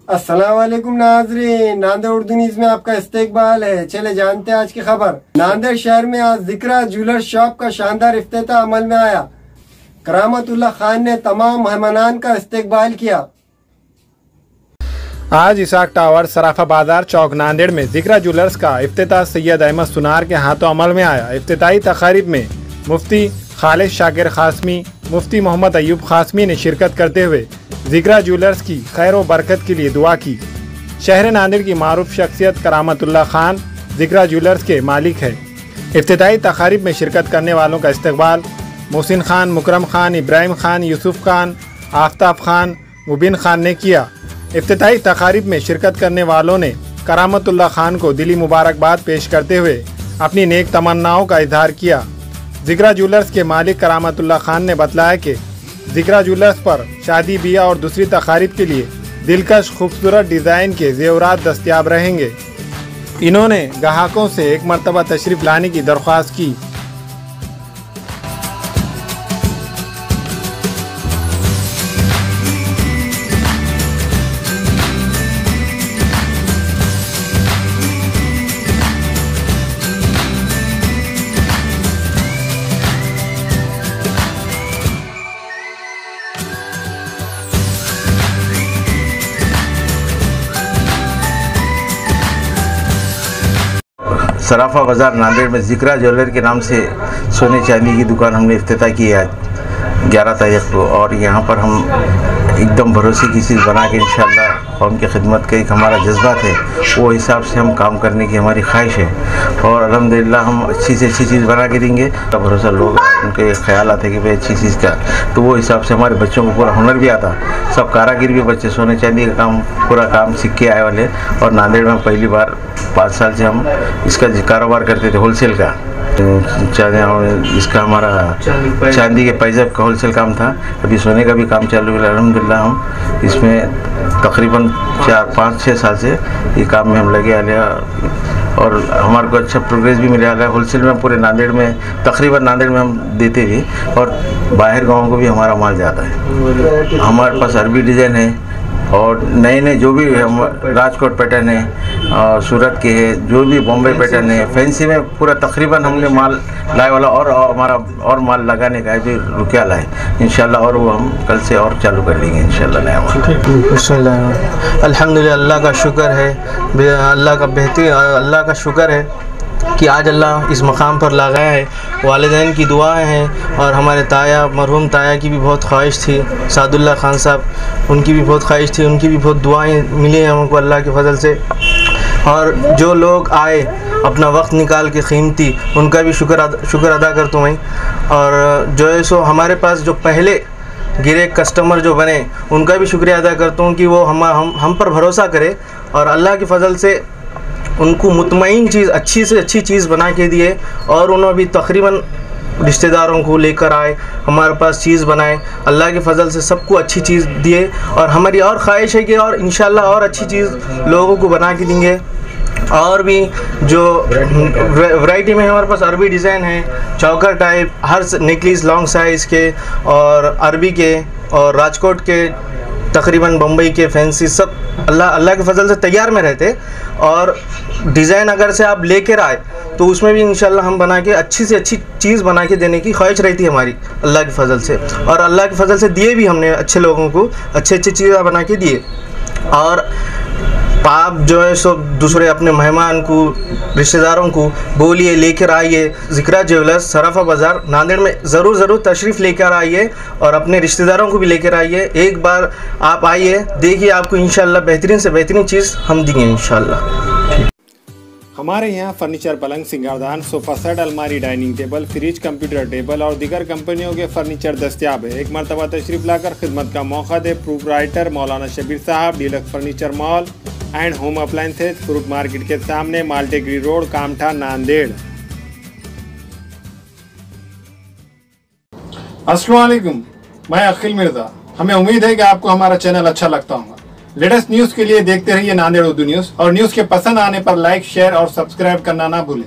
अस्सलाम वालेकुम नाज़रीन, नांदेड़ उर्दू न्यूज़ में आपका इस्तकबाल है। चले जानते हैं आज की खबर। नांदेड़ शहर में आज जिक्रा ज्वेलर शॉप का शानदार इफ्तिताह अमल में आया। करामतुल्लाह खान ने तमाम मेहमानान का इस्तकबाल किया। आज इसाक टावर सराफा बाजार चौक नांदेड़ में जिक्रा ज्वेलर्स का इफ्तिताह सैयद अहमद सुनार के हाथों अमल में आया। इफ्तिताही तकारीब में मुफ्ती खालिद शाकिर खासमी, मुफ्ती मोहम्मद अयूब खासमी ने शिरकत करते हुए जिक्रा ज्वेलर्स की खैर व बरकत के लिए दुआ की। शहर नांदेड़ की मारूफ शख्सियत करामतुल्लाह खान जिक्रा ज्वेलर्स के मालिक है। इफ्तिताही तकारीब में शिरकत करने वालों का इस्तकबाल मोहसिन खान, मुकरम खान, इब्राहिम खान, यूसुफ खान, आफ्ताब खान, मुबिन खान ने किया। इफ्तिताही तकारीब में शिरकत करने वालों ने करामतुल्लाह खान को दिली मुबारकबाद पेश करते हुए अपनी नेक तमन्नाओं का इजहार किया। जिक्रा ज्वेलर्स के मालिक करामतुल्लाह खान ने बतलाया कि जिक्रा ज्वेलर्स पर शादी ब्याह और दूसरी तकारीब के लिए दिलकश खूबसूरत डिज़ाइन के ज़ेवरात दस्तयाब रहेंगे। इन्होंने ग्राहकों से एक मरतबा तशरीफ़ लाने की दरख्वास्त की। सराफा बाज़ार नांदेड़ में जिक्रा ज्वेलर के नाम से सोने चांदी की दुकान हमने इफ्तिताह की है आज 11 तारीख को। और यहाँ पर हम एकदम भरोसे की चीज़ बना के इंशाअल्लाह कौम की खिदमत का एक हमारा जज्बात है, वो हिसाब से हम काम करने की हमारी ख्वाहिश है। और अल्हम्दुलिल्लाह हम अच्छी से अच्छी चीज़ बना के देंगे। तो भरोसा लोग उनके ख्याल आते कि भाई अच्छी चीज़ का, तो वो हिसाब से हमारे बच्चों को पूरा हुनर भी आता। सब कारागिर भी बच्चे सोने चांदी का काम पूरा काम सीख के आए वाले। और नांदेड़ में पहली बार 5 साल से हम इसका कारोबार करते थे होलसेल का। इसका हमारा चांदी के पैजब का होलसेल काम था। अभी सोने का भी काम चालू है। अल्हम्दुलिल्लाह हम इसमें तकरीबन 4-5-6 साल से ये काम में हम लगे आ लिया और हमारे को अच्छा प्रोग्रेस भी मिला है। होलसेल में पूरे नांदेड़ में तकरीबन नांदेड़ में हम देते भी और बाहर गाँव को भी हमारा माल जाता है। हमारे पास अरबी डिज़ाइन है और नए नए जो भी हम राजकोट पैटर्न है और सूरत के है, जो भी बॉम्बे पैटर्न है, फैंसी में पूरा तकरीबन हमने माल लाए वाला और हमारा और माल लगाने का भी रुपया लाए इंशाल्लाह। और वो हम कल से और चालू कर लेंगे इंशाल्लाह नया माल। अल्हम्दुलिल्लाह, अल्लाह का शुक्र है, अल्लाह का बेहतरीन अल्लाह का शुक्र है कि आज अल्लाह इस मकाम पर लगाया है। वालिदैन की दुआएं हैं और हमारे ताया मरहूम ताया की भी बहुत ख्वाहिश थी, सादुल्ला खान साहब, उनकी भी बहुत ख्वाहिश थी, उनकी भी बहुत दुआएं मिली हैं हमको अल्लाह के फजल से। और जो लोग आए अपना वक्त निकाल के कीमती, उनका भी शुक्र अदा करता हूँ मैं। और जो है सो हमारे पास जो पहले गिरे कस्टमर जो बने, उनका भी शुक्रिया अदा करता हूँ कि वो हम पर भरोसा करे और अल्लाह के फजल से उनको मुतमईन चीज़, अच्छी से अच्छी चीज़ बना के दिए। और उन्होंने भी तकरीबन रिश्तेदारों को लेकर आए, हमारे पास चीज़ बनाए, अल्लाह के फजल से सबको अच्छी चीज़ दिए। और हमारी और ख्वाहिश है कि और इंशाल्लाह और अच्छी चीज़ लोगों को बना के देंगे। और भी जो वैरायटी में हमारे पास अरबी डिज़ाइन है, चौकर टाइप, हर नेकलेस लॉन्ग साइज़ के और अरबी के और राजकोट के, तकरीबन बम्बई के फैंसी, सब अल्लाह के फजल से तैयार में रहते। और डिज़ाइन अगर से आप लेकर आए तो उसमें भी इंशाल्लाह हम बना के अच्छी से अच्छी चीज़ बना के देने की ख्वाहिश रहती है हमारी अल्लाह के फजल से। और अल्लाह के फजल से दिए भी हमने अच्छे लोगों को, अच्छी अच्छी चीज़ें बना के दिए। और आप जो है सो दूसरे अपने मेहमान को, रिश्तेदारों को बोलिए लेकर आइए। जिक्रा ज्वेलर्स सराफा बाज़ार नांदेड़ में ज़रूर तशरीफ़ लेकर आइए और अपने रिश्तेदारों को भी लेकर आइए। एक बार आप आइए, देखिए, आपको इंशाल्लाह बेहतरीन से बेहतरीन चीज़ हम देंगे इंशाल्लाह। हमारे यहाँ फर्नीचर, पलंग, सिंगारदान, सोफ़ा सेट, अलमारी, dining table, fridge, computer table और दीगर कंपनियों के फर्नीचर दस्तियाब है। एक मरतबा तशरीफ़ लाकर खिदमत का मौका दे। प्रोप्राइटर मौलाना शबीर साहब, deluxe furniture mall and home appliances, fruit market के सामने, माल्टेगरी रोड, कामठा, नांदेड़। अस्सलाम वालेकुम, मैं अखिल मिर्ज़ा। हमें उम्मीद है कि आपको हमारा चैनल अच्छा लगता होगा। लेटेस्ट न्यूज़ के लिए देखते रहिए नांदेड़ उर्दू न्यूज़ और न्यूज़ के पसंद आने पर लाइक, शेयर और सब्सक्राइब करना ना भूलें।